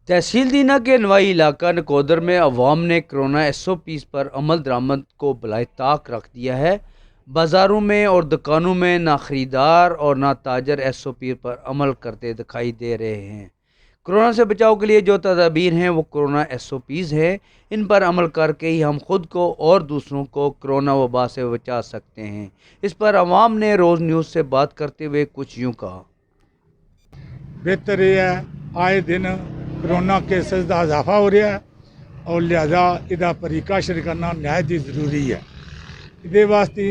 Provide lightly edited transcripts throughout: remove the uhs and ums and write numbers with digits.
तहसील दीना के नवाई इलाका नकोदर में अवाम ने कोरोना SOPs पर अमल दरामद को बलाए ताक रख दिया है। बाज़ारों में और दुकानों में ना ख़रीदार और ना ताजर SOP पर अमल करते दिखाई दे रहे हैं। कोरोना से बचाव के लिए जो तदाबीर हैं वो कोरोना SOPs हैं। इन पर अमल करके ही हम खुद को और दूसरों को कोरोना वबा से बचा सकते हैं। इस पर अवाम ने रोज़ न्यूज़ से बात करते हुए कुछ यूँ कहा। बेहतर यह है आए दिन कोरोना केसेस का इजाफा हो रहा है और लिहाजा इसका प्रिकाशन करना नहायत ही जरूरी है। ये वास्ते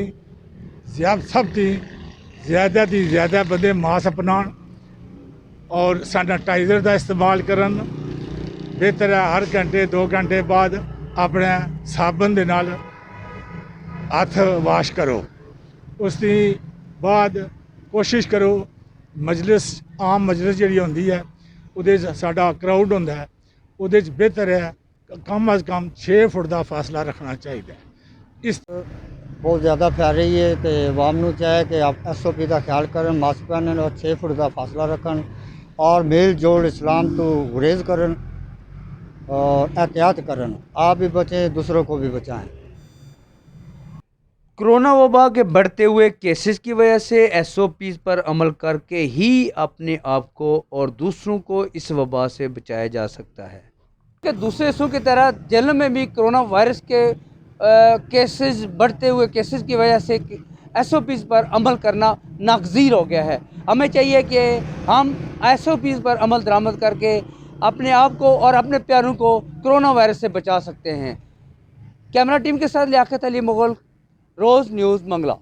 सब थी ज़्यादा बंदे मास्क अपनान और सैनिटाइज़र का इस्तेमाल करन। बेहतर है हर घंटे 2 घंटे बाद अपने साबन के नाल हथ वाश करो। उसकी बाद कोशिश करो मजलिस आम मजलिस जी होंगी है उहदे साडा क्राउड होंदा है उहदे बेहतर है कम अज़ कम 6 फुट का फासला रखना चाहिए। इस बहुत ज़्यादा फैल रही है तो अवाम को चाहे कि आप SOP का ख्याल करें, मास्क पहनें और 6 फुट का फासला रखें और मेल जोड़ इस्लाम तो गुरेज करें और एहतियात करें। आप भी बचें, दूसरों को भी बचाएं। कोरोना वबा के बढ़ते हुए केसेस की वजह से SOPs पर अमल करके ही अपने आप को और दूसरों को इस वबा से बचाया जा सकता है कि दूसरे देशों की तरह जेलों में भी कोरोना वायरस के केसेस बढ़ते हुए केसेस की वजह से SOPs पर अमल करना नागज़ीर हो गया है। हमें चाहिए कि हम SOPs पर अमल दरामद करके अपने आप को और अपने प्यारों को कोरोना वायरस से बचा सकते हैं। कैमरा टीम के साथ लियाकत अली मुगल, रोज़ न्यूज़ मंगला।